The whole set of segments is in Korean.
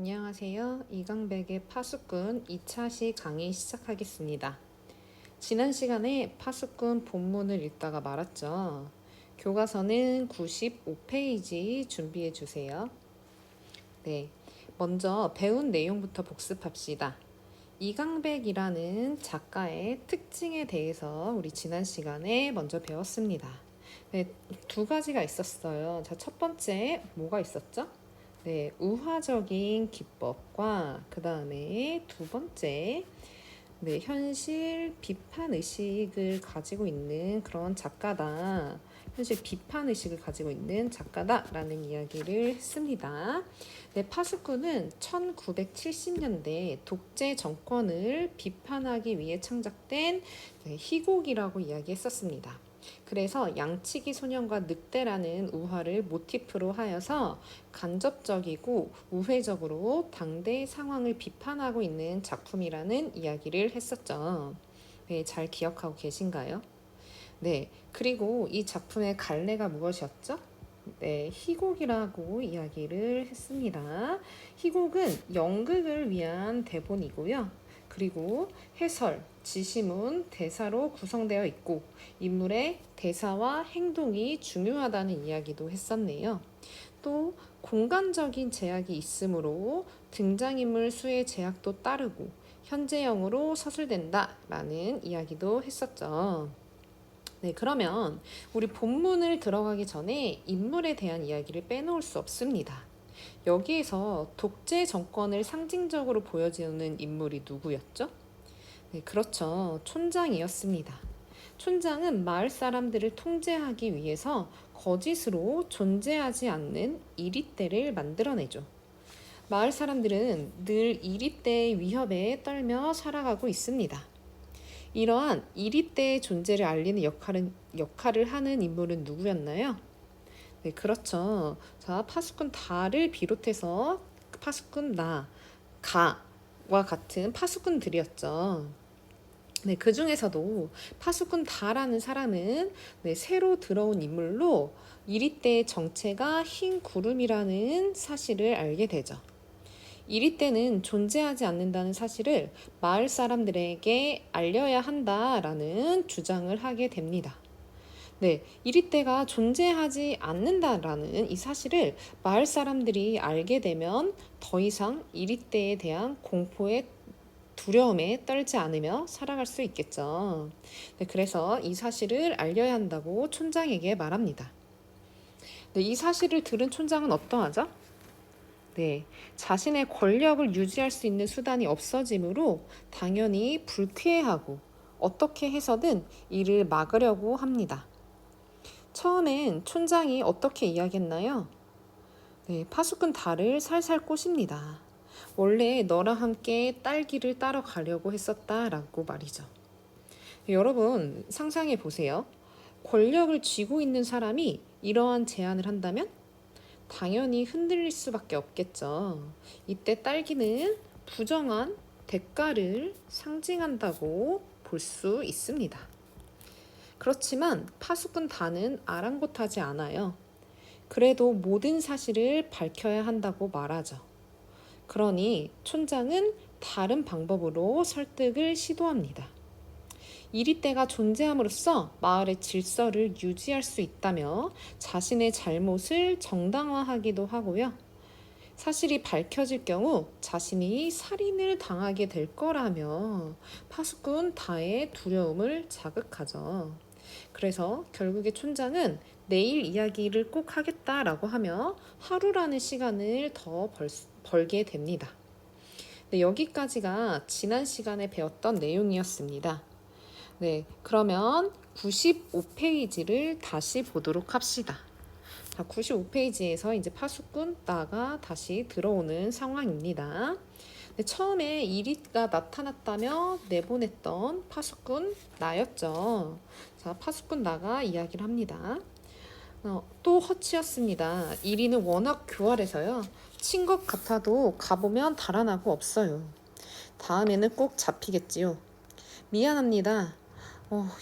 안녕하세요. 이강백의 파수꾼 2차 강의 시작하겠습니다. 지난 시간에 파수꾼 본문을 읽다가 말았죠. 교과서는 95페이지 준비해 주세요. 네, 먼저 배운 내용부터 복습합시다. 이강백이라는 작가의 특징에 대해서 우리 지난 시간에 먼저 배웠습니다. 네, 두 가지가 있었어요. 자, 첫 번째 뭐가 있었죠? 네, 우화적인 기법과 그 다음에 두 번째, 네, 현실 비판 의식을 가지고 있는 그런 작가다. 현실 비판 의식을 가지고 있는 작가다라는 이야기를 했습니다. 네, 파수꾼은 1970년대 독재 정권을 비판하기 위해 창작된 희곡이라고 이야기했었습니다. 그래서 양치기 소년과 늑대라는 우화를 모티프로 하여서 간접적이고 우회적으로 당대 상황을 비판하고 있는 작품이라는 이야기를 했었죠. 네, 잘 기억하고 계신가요? 네, 그리고 이 작품의 갈래가 무엇이었죠? 네, 희곡이라고 이야기를 했습니다. 희곡은 연극을 위한 대본이고요. 그리고 해설, 지시문, 대사로 구성되어 있고 인물의 대사와 행동이 중요하다는 이야기도 했었네요. 또 공간적인 제약이 있으므로 등장인물 수의 제약도 따르고 현재형으로 서술된다라는 이야기도 했었죠. 네, 그러면 우리 본문을 들어가기 전에 인물에 대한 이야기를 빼놓을 수 없습니다. 여기에서 독재 정권을 상징적으로 보여주는 인물이 누구였죠? 네, 그렇죠. 촌장이었습니다. 촌장은 마을 사람들을 통제하기 위해서 거짓으로 존재하지 않는 이리떼를 만들어내죠. 마을 사람들은 늘 이리떼의 위협에 떨며 살아가고 있습니다. 이러한 이리떼의 존재를 알리는 역할을 하는 인물은 누구였나요? 네, 그렇죠. 자, 파수꾼 다를 비롯해서 파수꾼 나, 가와 같은 파수꾼들이었죠. 네, 그 중에서도 파수꾼 다라는 사람은 새로 들어온 인물로 이리떼의 정체가 흰 구름이라는 사실을 알게 되죠. 이리떼는 존재하지 않는다는 사실을 마을 사람들에게 알려야 한다라는 주장을 하게 됩니다. 네, 이리떼가 존재하지 않는다라는 이 사실을 마을 사람들이 알게 되면 더 이상 이리떼에 대한 공포에 두려움에 떨지 않으며 살아갈 수 있겠죠. 네, 그래서 이 사실을 알려야 한다고 촌장에게 말합니다. 네, 이 사실을 들은 촌장은 어떠하죠? 네, 자신의 권력을 유지할 수 있는 수단이 없어지므로 당연히 불쾌해하고 어떻게 해서든 이를 막으려고 합니다. 처음엔 촌장이 어떻게 이야기했나요? 네, 파수꾼 달을 살살 꼬십니다. 원래 너랑 함께 딸기를 따러 가려고 했었다라고 말이죠. 여러분 상상해 보세요. 권력을 쥐고 있는 사람이 이러한 제안을 한다면 당연히 흔들릴 수밖에 없겠죠. 이때 딸기는 부정한 대가를 상징한다고 볼 수 있습니다. 그렇지만 파수꾼 단은 아랑곳하지 않아요. 그래도 모든 사실을 밝혀야 한다고 말하죠. 그러니 촌장은 다른 방법으로 설득을 시도합니다. 이리떼가 존재함으로써 마을의 질서를 유지할 수 있다며 자신의 잘못을 정당화하기도 하고요. 사실이 밝혀질 경우 자신이 살인을 당하게 될 거라며 파수꾼 다의 두려움을 자극하죠. 그래서 결국에 촌장은 내일 이야기를 꼭 하겠다라고 하며 하루라는 시간을 더 벌게 됩니다. 네, 여기까지가 지난 시간에 배웠던 내용이었습니다. 네, 그러면 95페이지를 다시 보도록 합시다. 자, 95페이지에서 이제 파수꾼 따가 다시 들어오는 상황입니다. 네, 처음에 이리가 나타났다며 내보냈던 파수꾼 나였죠. 자, 파수꾼 나가 이야기를 합니다. 또 허치였습니다. 이리는 워낙 교활해서요. 친 것 같아도 가보면 달아나고 없어요. 다음에는 꼭 잡히겠지요. 미안합니다.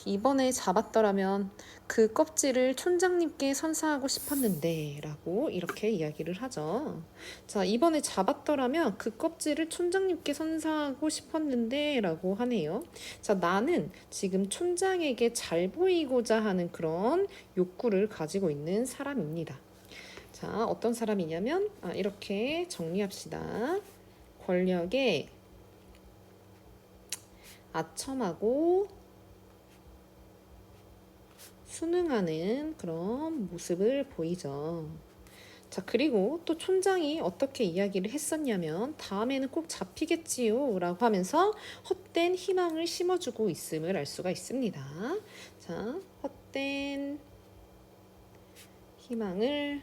이번에 잡았더라면 그 껍질을 촌장님께 선사하고 싶었는데 라고 이렇게 이야기를 하죠. 자, 이번에 잡았더라면 그 껍질을 촌장님께 선사하고 싶었는데 라고 하네요. 자, 나는 지금 촌장에게 잘 보이고자 하는 그런 욕구를 가지고 있는 사람입니다. 자, 어떤 사람이냐면 이렇게 정리합시다. 권력에 아첨하고 순응하는 그런 모습을 보이죠. 자, 그리고 또 촌장이 어떻게 이야기를 했었냐면 다음에는 꼭 잡히겠지요 라고 하면서 헛된 희망을 심어주고 있음을 알 수가 있습니다. 자, 헛된 희망을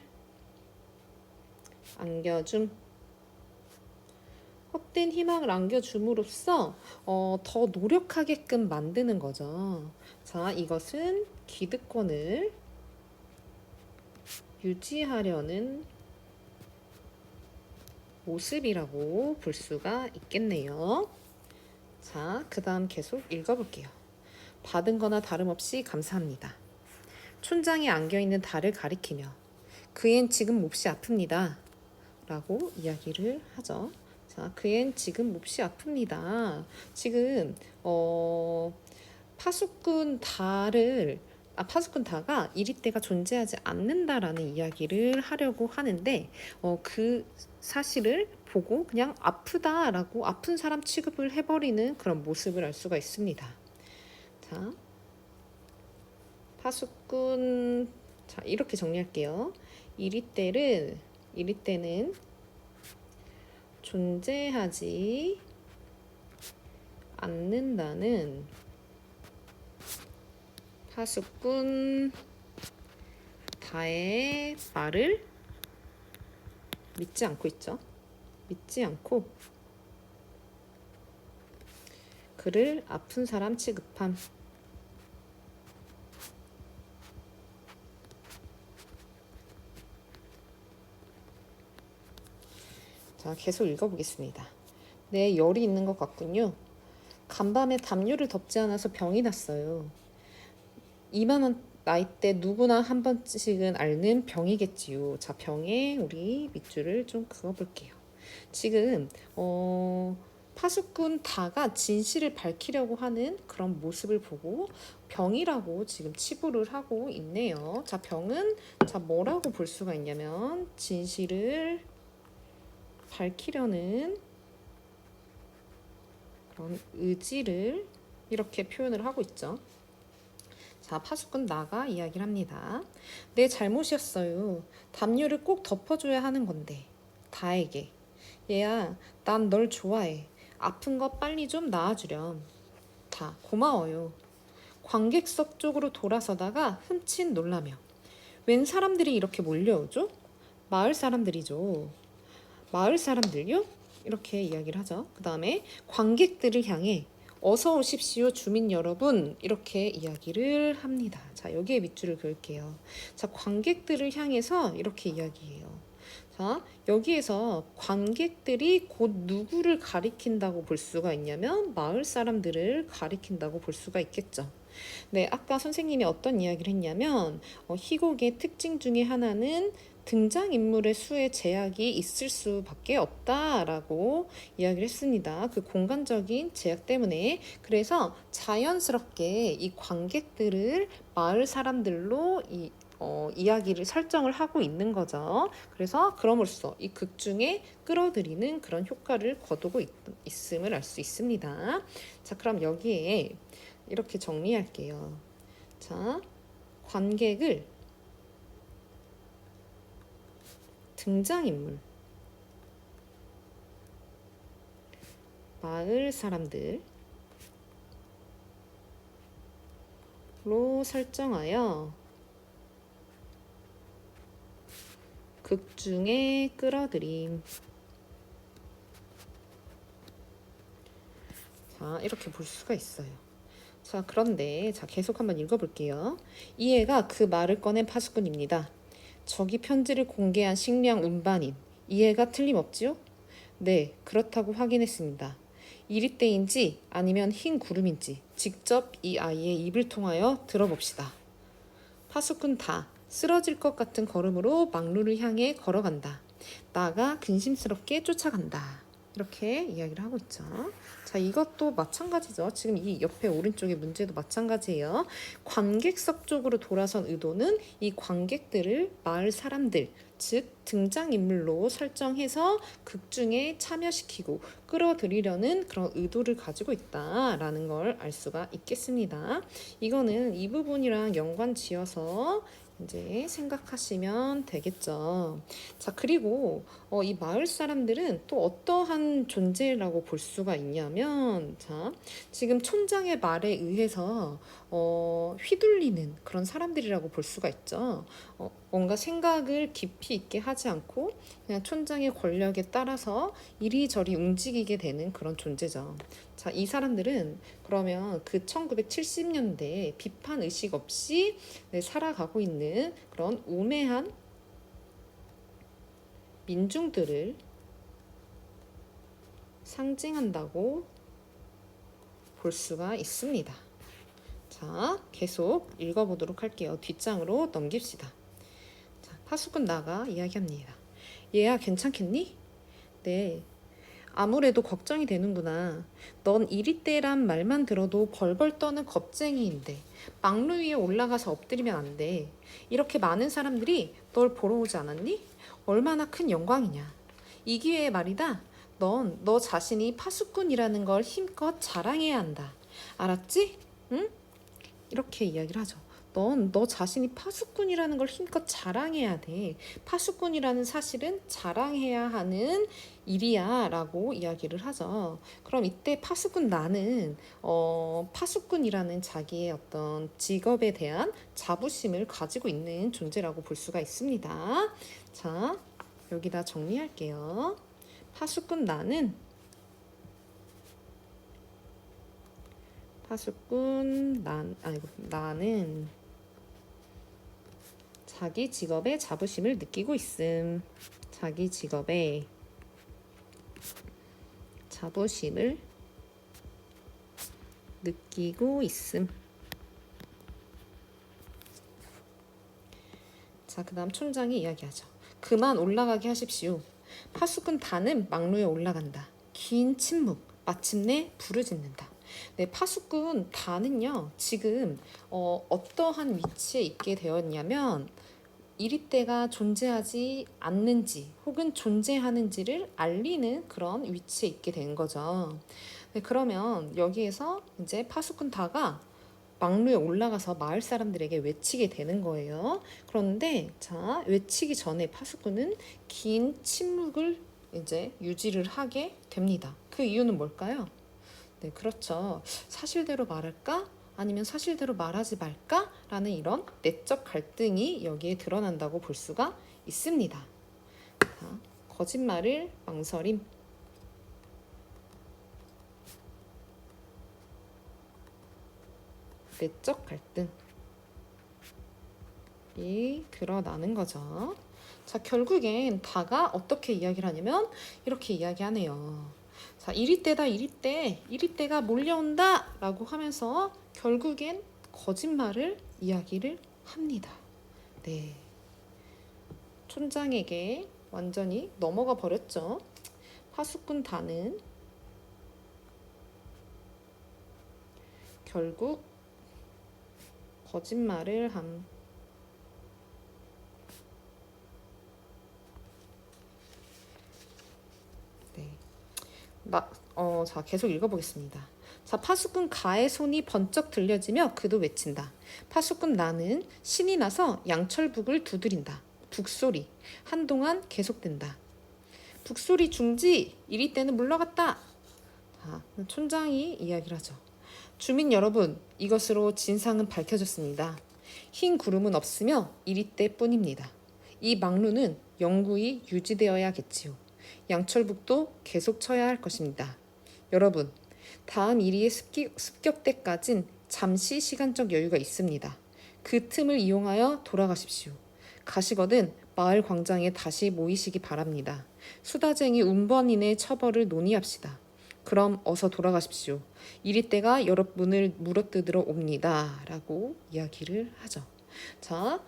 안겨줌. 헛된 희망을 안겨줌으로써 더 노력하게끔 만드는 거죠. 자, 이것은 기득권을 유지하려는 모습이라고 볼 수가 있겠네요. 자, 그 다음 계속 읽어볼게요. 받은 거나 다름없이 감사합니다. 촌장이 안겨있는 달을 가리키며 그앤 지금 몹시 아픕니다. 라고 이야기를 하죠. 자, 그앤 지금 몹시 아픕니다. 지금 파수꾼 다가 이리떼가 존재하지 않는다라는 이야기를 하려고 하는데 그 사실을 보고 그냥 아프다라고 아픈 사람 취급을 해버리는 그런 모습을 알 수가 있습니다. 자, 파수꾼, 자, 이렇게 정리할게요. 이리떼는 존재하지 않는다는 파수꾼 다의 말을 믿지 않고 있죠. 믿지 않고 그를 아픈 사람 취급함. 자, 계속 읽어보겠습니다. 네, 열이 있는 것 같군요. 간밤에 담요를 덮지 않아서 병이 났어요. 이만한 나이 때 누구나 한 번씩은 앓는 병이겠지요. 자, 병에 우리 밑줄을 좀 그어볼게요. 지금 파수꾼 다가 진실을 밝히려고 하는 그런 모습을 보고 병이라고 지금 치부를 하고 있네요. 자, 병은 자 뭐라고 볼 수가 있냐면 진실을 밝히려는 그런 의지를 이렇게 표현을 하고 있죠. 자, 파수꾼 나가 이야기를 합니다. 내 잘못이었어요. 담요를 꼭 덮어줘야 하는 건데. 다에게. 얘야, 난 널 좋아해. 아픈 거 빨리 좀 나아주렴. 다, 고마워요. 관객석 쪽으로 돌아서다가 흠칫 놀라며. 웬 사람들이 이렇게 몰려오죠? 마을 사람들이죠. 마을 사람들요? 이렇게 이야기를 하죠. 그 다음에 관객들을 향해 어서 오십시오 주민 여러분 이렇게 이야기를 합니다. 자, 여기에 밑줄을 그을게요. 자, 관객들을 향해서 이렇게 이야기해요. 자, 여기에서 관객들이 곧 누구를 가리킨다고 볼 수가 있냐면 마을 사람들을 가리킨다고 볼 수가 있겠죠. 네, 아까 선생님이 어떤 이야기를 했냐면 희곡의 특징 중에 하나는 등장인물의 수에 제약이 있을 수밖에 없다라고 이야기를 했습니다. 그 공간적인 제약 때문에. 그래서 자연스럽게 이 관객들을 마을 사람들로 이야기를 설정을 하고 있는 거죠. 그래서 그럼으로써 이 극 중에 끌어들이는 그런 효과를 거두고 있음을 알 수 있습니다. 자, 그럼 여기에 이렇게 정리할게요. 자, 관객을 등장인물, 마을 사람들로 설정하여 극 중에 끌어들임. 자, 이렇게 볼 수가 있어요. 자, 그런데 자, 계속 한번 읽어볼게요. 이 애가 그 말을 꺼낸 파수꾼입니다. 저기 편지를 공개한 식량 운반인 이 애가 틀림없지요? 네, 그렇다고 확인했습니다. 이리떼인지 아니면 흰 구름인지 직접 이 아이의 입을 통하여 들어봅시다. 파수꾼 다 쓰러질 것 같은 걸음으로 망루를 향해 걸어간다. 나가 근심스럽게 쫓아간다. 이렇게 이야기를 하고 있죠. 자, 이것도 마찬가지죠. 지금 이 옆에 오른쪽의 문제도 마찬가지예요. 관객석 쪽으로 돌아선 의도는 이 관객들을 마을 사람들, 즉 등장인물로 설정해서 극중에 참여시키고 끌어들이려는 그런 의도를 가지고 있다라는 걸 알 수가 있겠습니다. 이거는 이 부분이랑 연관 지어서 이제 생각하시면 되겠죠. 자, 그리고 이 마을 사람들은 또 어떠한 존재라고 볼 수가 있냐면, 자, 지금 촌장의 말에 의해서 휘둘리는 그런 사람들이라고 볼 수가 있죠. 뭔가 생각을 깊이 있게 하지 않고 그냥 촌장의 권력에 따라서 이리저리 움직이게 되는 그런 존재죠. 자, 이 사람들은 그러면 그 1970년대에 비판 의식 없이 살아가고 있는 그런 우매한 민중들을 상징한다고 볼 수가 있습니다. 자, 계속 읽어보도록 할게요. 뒷장으로 넘깁시다. 자, 파수꾼 나가 이야기합니다. 얘야, 괜찮겠니? 네. 아무래도 걱정이 되는구나. 넌 이리떼란 말만 들어도 벌벌 떠는 겁쟁이인데 망루 위에 올라가서 엎드리면 안 돼. 이렇게 많은 사람들이 널 보러 오지 않았니? 얼마나 큰 영광이냐. 이 기회에 말이다. 넌 너 자신이 파수꾼이라는 걸 힘껏 자랑해야 한다. 알았지? 응? 이렇게 이야기를 하죠. 넌 너 자신이 파수꾼이라는 걸 힘껏 자랑해야 돼. 파수꾼이라는 사실은 자랑해야 하는 일이야 라고 이야기를 하죠. 그럼 이때 파수꾼 나는 파수꾼이라는 자기의 어떤 직업에 대한 자부심을 가지고 있는 존재라고 볼 수가 있습니다. 자, 여기다 정리할게요. 파수꾼 나는 나는 자기 직업에 자부심을 느끼고 있음. 자기 직업에 자부심을 느끼고 있음. 자, 그 다음 촌장이 이야기하죠. 그만 올라가게 하십시오. 파수꾼 다는 망루에 올라간다. 긴 침묵, 마침내 부르짖는다. 네, 파수꾼 다는요, 지금 어떠한 위치에 있게 되었냐면 이리떼가 존재하지 않는지 혹은 존재하는지를 알리는 그런 위치에 있게 된 거죠. 네, 그러면 여기에서 이제 파수꾼 다가 망루에 올라가서 마을 사람들에게 외치게 되는 거예요. 그런데 자, 외치기 전에 파수꾼은 긴 침묵을 이제 유지를 하게 됩니다. 그 이유는 뭘까요? 네, 그렇죠. 사실대로 말할까? 아니면 사실대로 말하지 말까? 라는 이런 내적 갈등이 여기에 드러난다고 볼 수가 있습니다. 자, 거짓말을 망설임. 내적 갈등이 드러나는 거죠. 자, 결국엔 다가 어떻게 이야기를 하냐면 이렇게 이야기하네요. 자, 이리떼가 몰려온다 라고 하면서 결국엔 거짓말을 이야기를 합니다. 네, 촌장에게 완전히 넘어가 버렸죠. 파수꾼 다는 결국 거짓말을 함. 네. 자, 계속 읽어보겠습니다. 자, 파수꾼 가의 손이 번쩍 들려지며 그도 외친다. 파수꾼 나는 신이 나서 양철북을 두드린다. 북소리 한동안 계속된다. 북소리 중지! 이리떼는 물러갔다. 자, 촌장이 이야기를 하죠. 주민 여러분, 이것으로 진상은 밝혀졌습니다. 흰 구름은 없으며 이리떼뿐입니다. 이 망루는 영구히 유지되어야겠지요. 양철북도 계속 쳐야 할 것입니다. 여러분, 다음 이리의 습격 때까진 잠시 시간적 여유가 있습니다. 그 틈을 이용하여 돌아가십시오. 가시거든 마을 광장에 다시 모이시기 바랍니다. 수다쟁이 운번인의 처벌을 논의합시다. 그럼 어서 돌아가십시오. 이리떼가 여러분을 물어뜯으러 옵니다. 라고 이야기를 하죠. 자,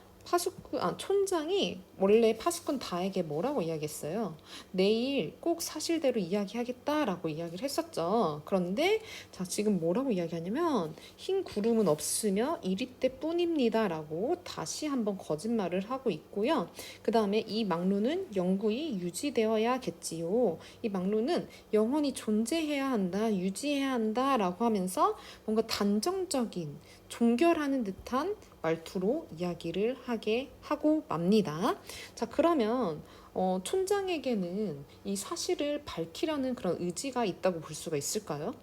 촌장이 원래 파수꾼 다에게 뭐라고 이야기했어요? 내일 꼭 사실대로 이야기하겠다라고 이야기를 했었죠. 그런데 자, 지금 뭐라고 이야기하냐면 흰 구름은 없으며 이리때뿐입니다라고 다시 한번 거짓말을 하고 있고요. 그 다음에 이 막루는 영구히 유지되어야겠지요. 이 막루는 영원히 존재해야 한다, 유지해야 한다라고 하면서 뭔가 단정적인 종결하는 듯한 말투로 이야기를 하게 하고 맙니다. 자, 그러면 촌장에게는 이 사실을 밝히려는 그런 의지가 있다고 볼 수가 있을까요?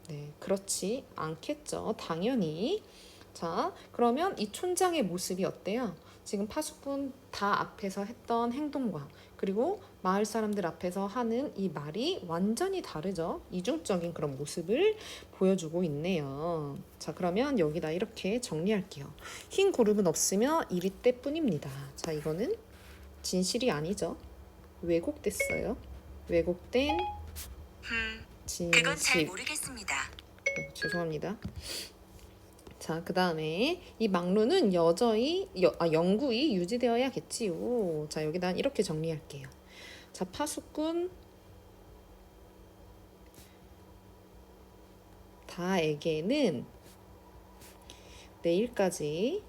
네, 그렇지 않겠죠. 당연히. 자, 그러면 이 촌장의 모습이 어때요? 지금 파수꾼 다 앞에서 했던 행동과 그리고 마을 사람들 앞에서 하는 이 말이 완전히 다르죠. 이중적인 그런 모습을 보여주고 있네요. 자, 그러면 여기다 이렇게 정리할게요. 흰 구름은 없으며 이리때뿐입니다. 자, 이거는 진실이 아니죠. 왜곡됐어요. 왜곡된 그건 잘 진실. 모르겠습니다. 죄송합니다. 자, 그 다음에 이 막루는 영구히 유지되어야겠지요. 자, 여기다 이렇게 정리할게요. 자, 파수꾼 다에게는 내일까지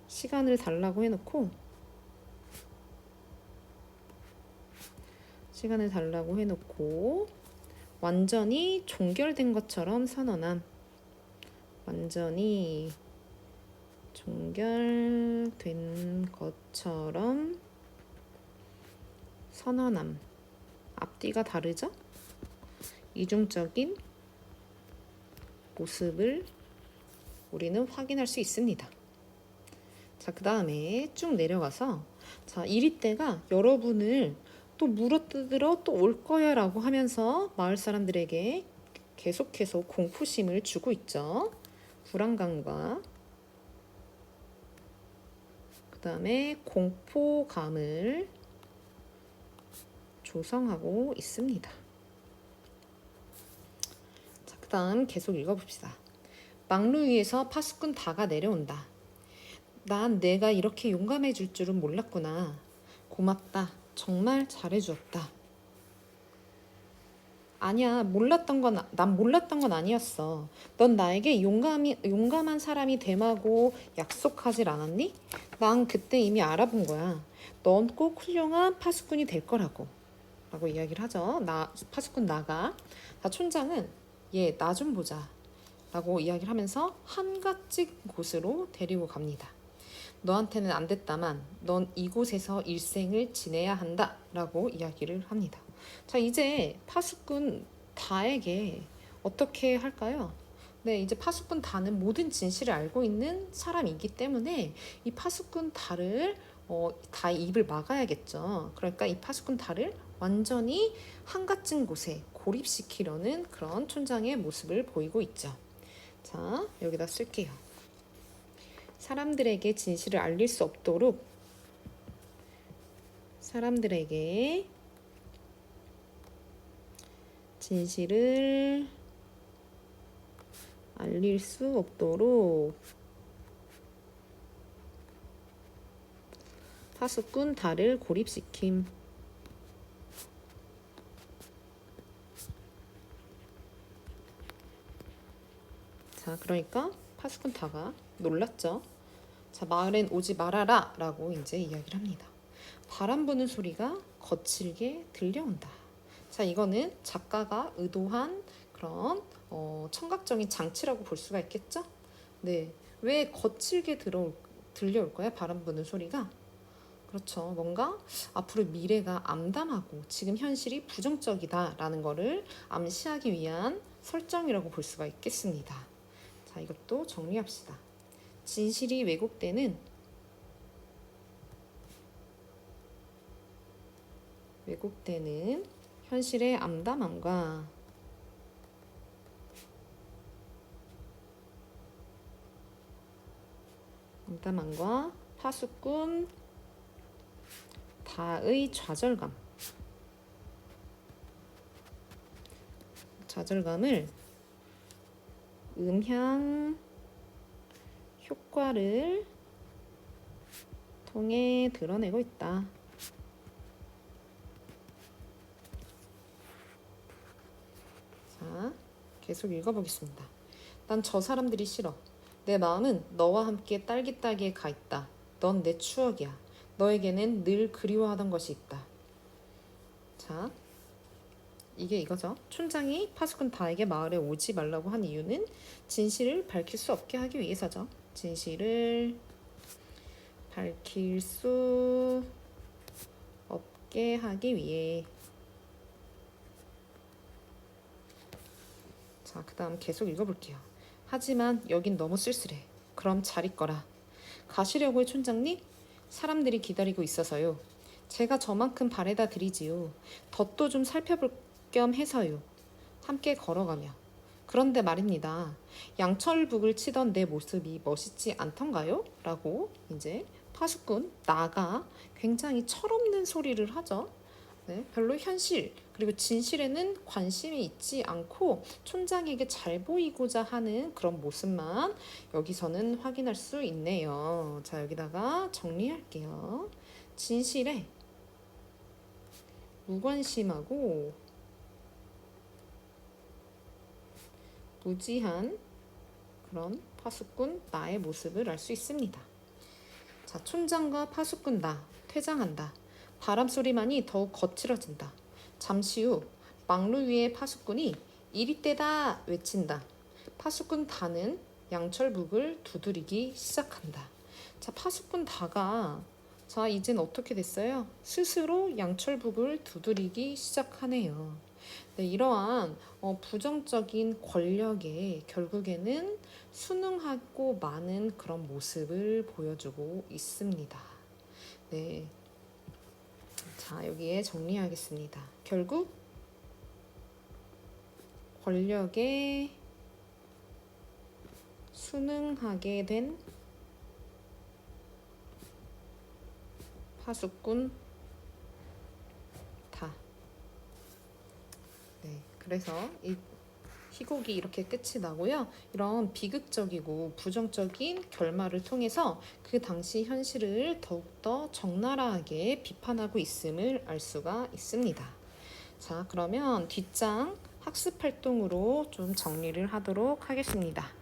시간을 달라고 해놓고 완전히 종결된 것처럼 선언함. 완전히 종결된 것처럼 선언함. 앞뒤가 다르죠? 이중적인 모습을 우리는 확인할 수 있습니다. 자, 그 다음에 쭉 내려가서 자, 이리떼가 여러분을 또 물어뜯으러 또 올 거야 라고 하면서 마을 사람들에게 계속해서 공포심을 주고 있죠. 불안감과 그 다음에 공포감을 조성하고 있습니다. 자, 그 다음 계속 읽어봅시다. 막루 위에서 파수꾼 다가 내려온다. 난 내가 이렇게 용감해질 줄은 몰랐구나. 고맙다. 정말 잘해주었다. 아니야, 난 몰랐던 건 아니었어. 넌 나에게 용감한 사람이 되마고 약속하질 않았니? 난 그때 이미 알아본 거야. 넌 꼭 훌륭한 파수꾼이 될 거라고. 라고 이야기를 하죠. 파수꾼 나가. 촌장은 나 좀 보자. 라고 이야기를 하면서 한갓집 곳으로 데리고 갑니다. 너한테는 안 됐다만 넌 이곳에서 일생을 지내야 한다. 라고 이야기를 합니다. 자, 이제 파수꾼 다에게 어떻게 할까요? 네, 이제 파수꾼 다는 모든 진실을 알고 있는 사람이기 때문에 이 파수꾼 다를 다의 입을 막아야겠죠. 그러니까 이 파수꾼 다를 완전히 한가진 곳에 고립시키려는 그런 촌장의 모습을 보이고 있죠. 자, 여기다 쓸게요. 사람들에게 진실을 알릴 수 없도록 사람들에게 진실을 알릴 수 없도록 파수꾼 다를 고립시킴. 자, 그러니까 파수꾼 다가 놀랐죠. 자, 마을엔 오지 말아라 라고 이제 이야기를 합니다. 바람 부는 소리가 거칠게 들려온다. 자, 이거는 작가가 의도한 그런 청각적인 장치라고 볼 수가 있겠죠? 네, 왜 거칠게 들려올까요? 바람 부는 소리가? 그렇죠. 뭔가 앞으로 미래가 암담하고 지금 현실이 부정적이다라는 거를 암시하기 위한 설정이라고 볼 수가 있겠습니다. 자, 이것도 정리합시다. 진실이 왜곡되는 현실의 암담함과 파수꾼 다의 좌절감을 음향 효과 효과를 통해 드러내고 있다. 자, 계속 읽어보겠습니다. 난 저 사람들이 싫어. 내 마음은 너와 함께 딸기 따기에 가 있다. 넌 내 추억이야. 너에게는 늘 그리워하던 것이 있다. 자, 이게 이거죠. 촌장이 파수꾼 다에게 마을에 오지 말라고 한 이유는 진실을 밝힐 수 없게 하기 위해서죠. 진실을 밝힐 수 없게 하기 위해. 자, 그 다음 계속 읽어볼게요. 하지만 여긴 너무 쓸쓸해. 그럼 잘 있거라. 가시려고요, 촌장님? 사람들이 기다리고 있어서요. 제가 저만큼 바래다 드리지요. 덧도 좀 살펴볼 겸 해서요. 함께 걸어가며. 그런데 말입니다. 양철북을 치던 내 모습이 멋있지 않던가요? 라고 이제 파수꾼 나가 굉장히 철없는 소리를 하죠. 네, 별로 현실 그리고 진실에는 관심이 있지 않고 촌장에게 잘 보이고자 하는 그런 모습만 여기서는 확인할 수 있네요. 자, 여기다가 정리할게요. 진실에 무관심하고 무지한 그런 파수꾼 나의 모습을 알 수 있습니다. 자, 촌장과 파수꾼 나 퇴장한다. 바람 소리만이 더욱 거칠어진다. 잠시 후 망루 위의 파수꾼이 이리 때다 외친다. 파수꾼 다는 양철북을 두드리기 시작한다. 자, 파수꾼 다가 자, 이젠 어떻게 됐어요? 스스로 양철북을 두드리기 시작하네요. 네, 이러한 부정적인 권력에 결국에는 순응하고 마는 그런 모습을 보여주고 있습니다. 네, 자, 여기에 정리하겠습니다. 결국 권력에 순응하게 된 파수꾼 다. 네, 그래서 이 희곡이 이렇게 끝이 나고요. 이런 비극적이고 부정적인 결말을 통해서 그 당시 현실을 더욱더 적나라하게 비판하고 있음을 알 수가 있습니다. 자, 그러면 뒷장 학습 활동으로 좀 정리를 하도록 하겠습니다.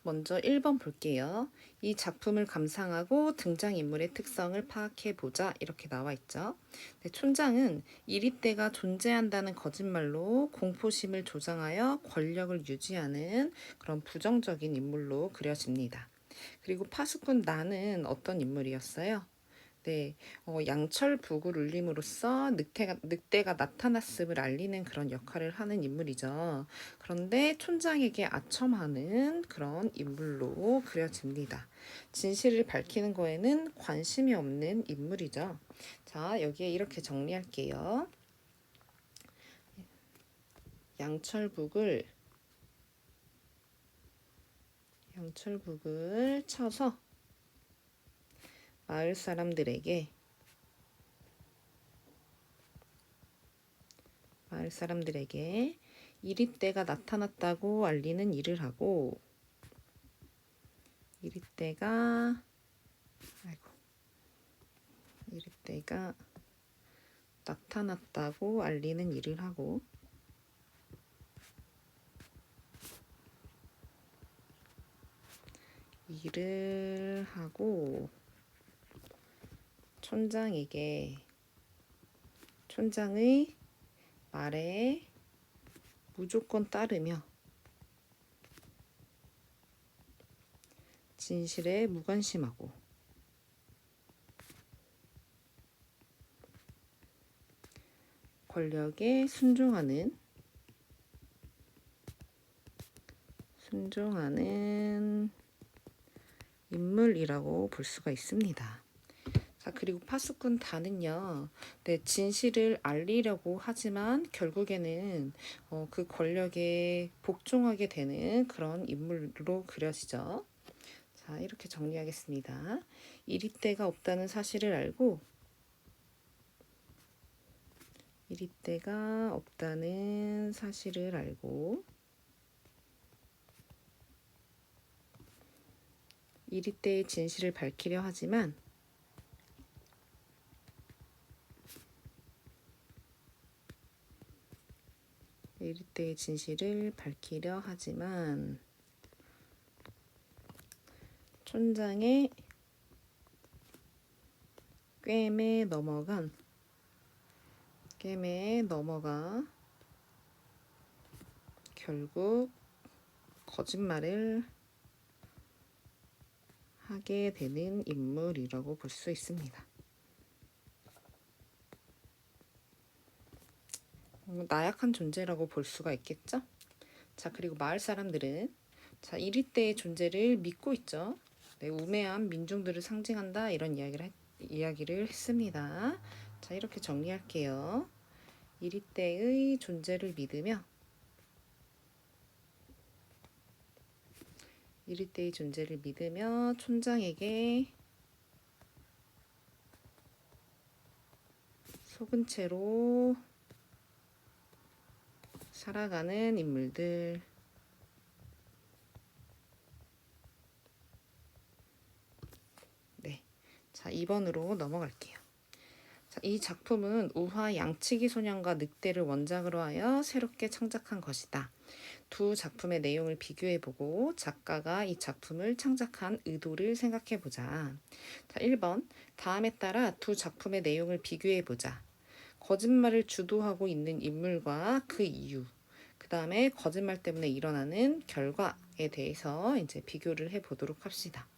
먼저 1번 볼게요. 이 작품을 감상하고 등장인물의 특성을 파악해보자 이렇게 나와 있죠. 네, 촌장은 이리떼가 존재한다는 거짓말로 공포심을 조장하여 권력을 유지하는 그런 부정적인 인물로 그려집니다. 그리고 파수꾼 나는 어떤 인물이었어요? 네, 양철북을 울림으로써 늑대가 나타났음을 알리는 그런 역할을 하는 인물이죠. 그런데 촌장에게 아첨하는 그런 인물로 그려집니다. 진실을 밝히는 거에는 관심이 없는 인물이죠. 자, 여기에 이렇게 정리할게요. 양철북을 쳐서 마을 사람들에게 이리떼가 나타났다고 알리는 일을 하고 이리떼가 나타났다고 알리는 일을 하고 촌장의 말에 무조건 따르며 진실에 무관심하고 권력에 순종하는 인물이라고 볼 수가 있습니다. 자, 그리고 파수꾼 다는요, 네, 진실을 알리려고 하지만 결국에는 그 권력에 복종하게 되는 그런 인물로 그려지죠. 자, 이렇게 정리하겠습니다. 이리떼가 없다는 사실을 알고 이리 때의 진실을 밝히려 하지만 이리 때의 진실을 밝히려 하지만 촌장의 꿰매에 넘어가 결국 거짓말을 하게 되는 인물이라고 볼 수 있습니다. 나약한 존재라고 볼 수가 있겠죠? 자, 그리고 마을 사람들은 자, 이리 때의 존재를 믿고 있죠. 네, 우매한 민중들을 상징한다 이런 이야기를 했습니다. 자, 이렇게 정리할게요. 이리 때의 존재를 믿으며 이리 때의 존재를 믿으며 촌장에게 속은 채로 살아가는 인물들. 네. 자, 2번으로 넘어갈게요. 자, 이 작품은 우화 양치기 소년과 늑대를 원작으로 하여 새롭게 창작한 것이다. 두 작품의 내용을 비교해보고 작가가 이 작품을 창작한 의도를 생각해보자. 자, 1번. 다음에 따라 두 작품의 내용을 비교해보자. 거짓말을 주도하고 있는 인물과 그 이유, 그 다음에 거짓말 때문에 일어나는 결과에 대해서 이제 비교를 해보도록 합시다.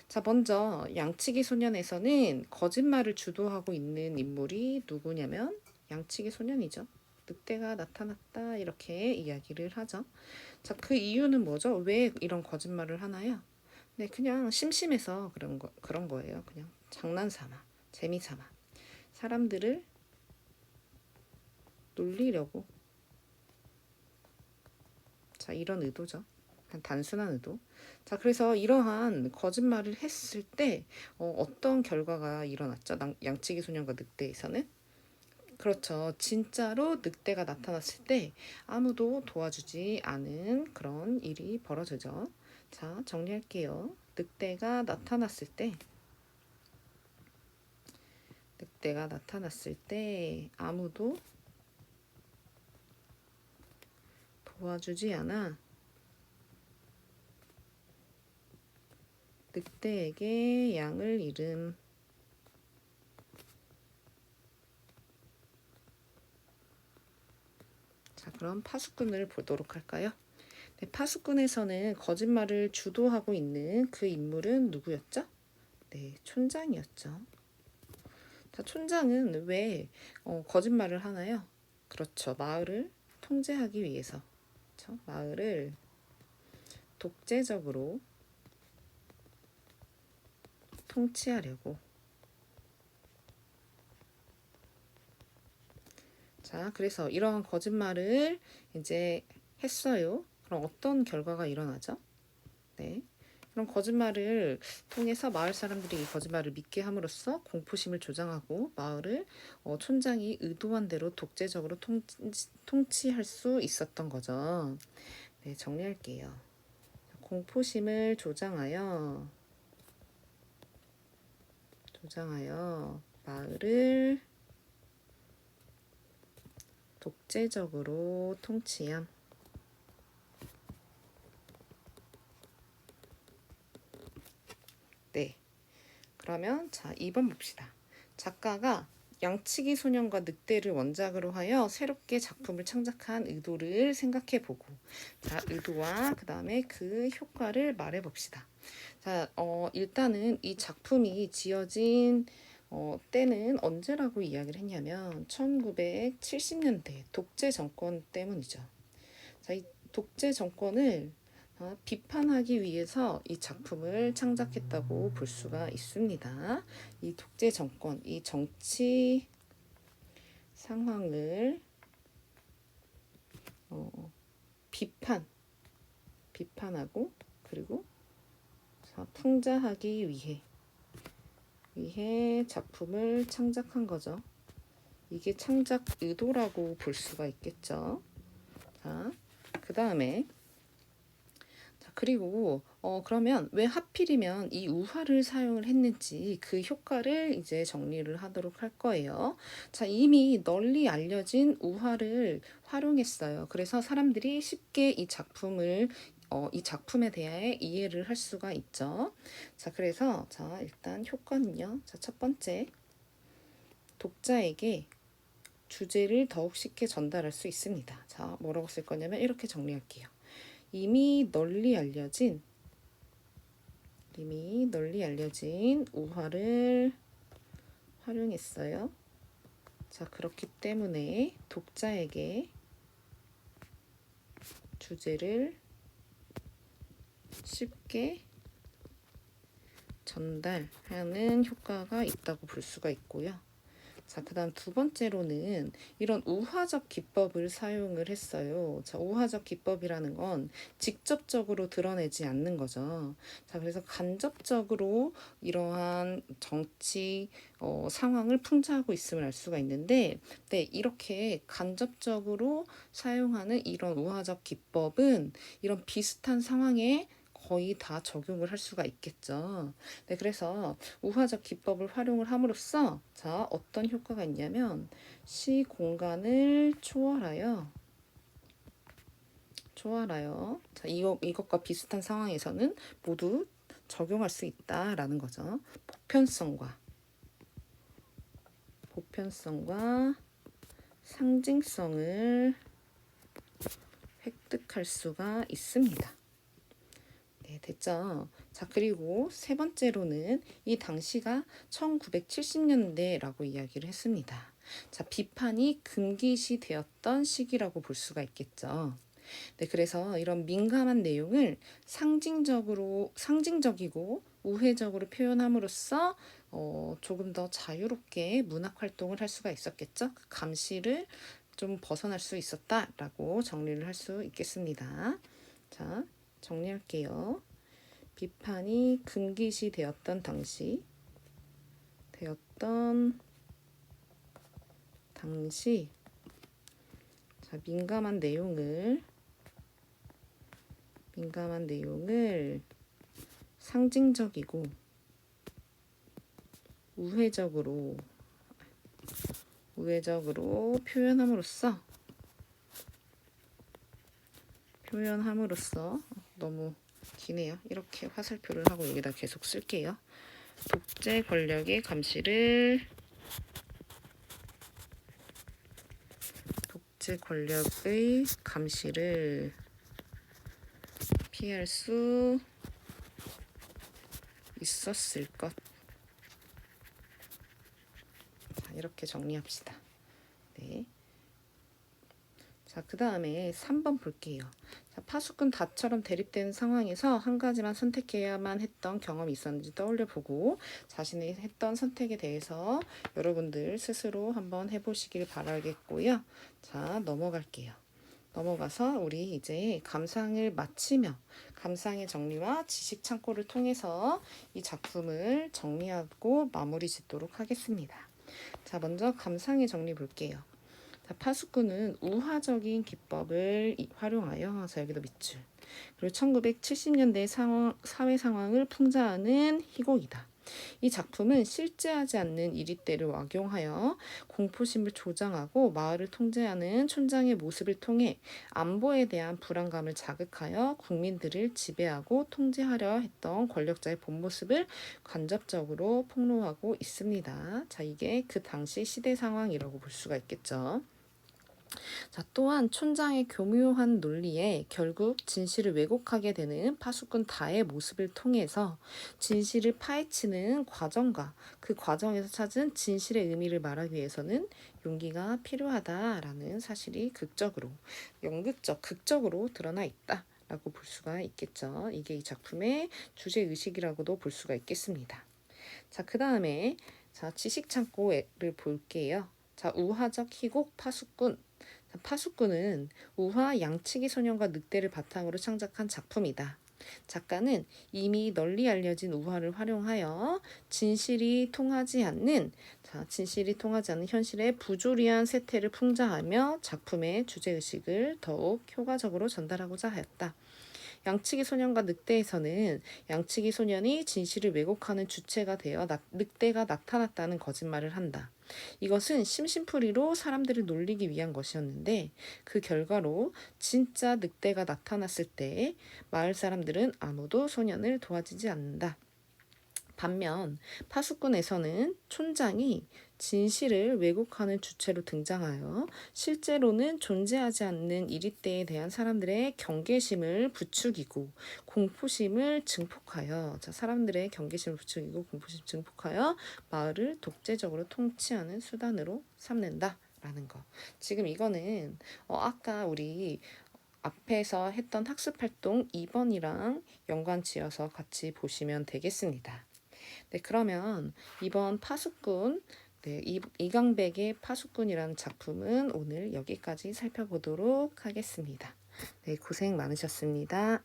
자, 먼저 양치기 소년에서는 거짓말을 주도하고 있는 인물이 누구냐면 양치기 소년이죠. 늑대가 나타났다 이렇게 이야기를 하죠. 자, 그 이유는 뭐죠? 왜 이런 거짓말을 하나요? 네, 그냥 심심해서 그런 거예요. 그냥 장난삼아, 재미삼아. 사람들을 놀리려고. 자, 이런 의도죠. 그냥 단순한 의도. 자, 그래서 이러한 거짓말을 했을 때 어떤 결과가 일어났죠? 양치기 소년과 늑대에서는? 그렇죠. 진짜로 늑대가 나타났을 때 아무도 도와주지 않은 그런 일이 벌어지죠. 자, 정리할게요. 늑대가 나타났을 때 아무도 도와주지 않아 늑대에게 양을 잃음. 자, 그럼 파수꾼을 보도록 할까요? 네, 파수꾼에서는 거짓말을 주도하고 있는 그 인물은 누구였죠? 네, 촌장이었죠. 자, 촌장은 왜 거짓말을 하나요? 그렇죠. 마을을 통제하기 위해서. 그렇죠? 마을을 독재적으로 통치하려고. 자, 그래서 이러한 거짓말을 이제 했어요. 그럼 어떤 결과가 일어나죠? 네. 이런 거짓말을 통해서 마을 사람들이 이 거짓말을 믿게 함으로써 공포심을 조장하고 마을을 촌장이 의도한 대로 독재적으로 통치할 수 있었던 거죠. 네, 정리할게요. 공포심을 조장하여 마을을 독재적으로 통치함. 네. 그러면 자, 2번 봅시다. 작가가 양치기 소년과 늑대를 원작으로 하여 새롭게 작품을 창작한 의도를 생각해보고, 자, 의도와 그 다음에 그 효과를 말해봅시다. 자, 일단은 이 작품이 지어진 때는 언제라고 이야기를 했냐면 1970년대 독재 정권 때문이죠. 자, 이 독재 정권을 비판하기 위해서 이 작품을 창작했다고 볼 수가 있습니다. 이 독재 정권, 이 정치 상황을 비판하고 그리고 풍자하기 위해 작품을 창작한 거죠. 이게 창작 의도라고 볼 수가 있겠죠. 자, 그 다음에 그리고 그러면 왜 하필이면 이 우화를 사용을 했는지 그 효과를 이제 정리를 하도록 할 거예요. 자, 이미 널리 알려진 우화를 활용했어요. 그래서 사람들이 쉽게 이 작품에 대해 이해를 할 수가 있죠. 자, 그래서 자, 일단 효과는요. 자, 첫 번째, 독자에게 주제를 더욱 쉽게 전달할 수 있습니다. 자, 뭐라고 쓸 거냐면 이렇게 정리할게요. 이미 널리 알려진 우화를 활용했어요. 자, 그렇기 때문에 독자에게 주제를 쉽게 전달하는 효과가 있다고 볼 수가 있고요. 자, 그 다음 두 번째로는 이런 우화적 기법을 사용을 했어요. 자, 우화적 기법이라는 건 직접적으로 드러내지 않는 거죠. 자, 그래서 간접적으로 이러한 정치 상황을 풍자하고 있음을 알 수가 있는데, 네, 이렇게 간접적으로 사용하는 이런 우화적 기법은 이런 비슷한 상황에 거의 다 적용을 할 수가 있겠죠. 네, 그래서 우화적 기법을 활용을 함으로써 자, 어떤 효과가 있냐면 시 공간을 초월하여 자, 이것과 비슷한 상황에서는 모두 적용할 수 있다라는 거죠. 보편성과 상징성을 획득할 수가 있습니다. 네, 됐죠. 자, 그리고 세 번째로는 이 당시가 1970년대라고 이야기를 했습니다. 자, 비판이 금기시되었던 시기라고 볼 수가 있겠죠. 네, 그래서 이런 민감한 내용을 상징적이고 우회적으로 표현함으로써 조금 더 자유롭게 문학 활동을 할 수가 있었겠죠. 그 감시를 좀 벗어날 수 있었다라고 정리를 할 수 있겠습니다. 자, 정리할게요. 비판이 금기시되었던 당시 자, 민감한 내용을 상징적이고 우회적으로 표현함으로써 너무 기네요. 이렇게 화살표를 하고 여기다 계속 쓸게요. 독재 권력의 감시를 피할 수 있었을 것. 자, 이렇게 정리합시다. 네. 자, 그 다음에 3번 볼게요. 자, 파수꾼 다처럼 대립되는 상황에서 한 가지만 선택해야만 했던 경험이 있었는지 떠올려보고 자신이 했던 선택에 대해서 여러분들 스스로 한번 해보시길 바라겠고요. 자, 넘어가서 우리 이제 감상을 마치며 감상의 정리와 지식 창고를 통해서 이 작품을 정리하고 마무리 짓도록 하겠습니다. 자, 먼저 감상의 정리 볼게요. 자, 파수꾼은 우화적인 기법을 활용하여 자, 여기도 밑줄. 그리고 1970년대 사회 상황을 풍자하는 희곡이다. 이 작품은 실제하지 않는 이리떼를 wak용하여 공포심을 조장하고 마을을 통제하는 촌장의 모습을 통해 안보에 대한 불안감을 자극하여 국민들을 지배하고 통제하려 했던 권력자의 본 모습을 간접적으로 폭로하고 있습니다. 자, 이게 그 당시 시대 상황이라고 볼 수가 있겠죠. 자, 또한 촌장의 교묘한 논리에 결국 진실을 왜곡하게 되는 파수꾼 다의 모습을 통해서 진실을 파헤치는 과정과 그 과정에서 찾은 진실의 의미를 말하기 위해서는 용기가 필요하다라는 사실이 극적으로 드러나 있다. 라고 볼 수가 있겠죠. 이게 이 작품의 주제의식이라고도 볼 수가 있겠습니다. 자, 그 다음에 자, 지식창고를 볼게요. 자, 우화적 희곡 파수꾼. 파수꾼은 우화 양치기 소년과 늑대를 바탕으로 창작한 작품이다. 작가는 이미 널리 알려진 우화를 활용하여 진실이 통하지 않는 현실의 부조리한 세태를 풍자하며 작품의 주제의식을 더욱 효과적으로 전달하고자 하였다. 양치기 소년과 늑대에서는 양치기 소년이 진실을 왜곡하는 주체가 되어 늑대가 나타났다는 거짓말을 한다. 이것은 심심풀이로 사람들을 놀리기 위한 것이었는데 그 결과로 진짜 늑대가 나타났을 때 마을 사람들은 아무도 소년을 도와주지 않는다. 반면 파수꾼에서는 촌장이 진실을 왜곡하는 주체로 등장하여 실제로는 존재하지 않는 이리떼에 대한 사람들의 경계심을 부추기고 공포심을 증폭하여 사람들의 경계심을 부추기고 공포심 증폭하여 마을을 독재적으로 통치하는 수단으로 삼는다라는 거. 지금 이거는 아까 우리 앞에서 했던 학습활동 2번이랑 연관 지어서 같이 보시면 되겠습니다. 네, 그러면 이번 파수꾼, 이강백의 파수꾼이라는 작품은 오늘 여기까지 살펴보도록 하겠습니다. 네, 고생 많으셨습니다.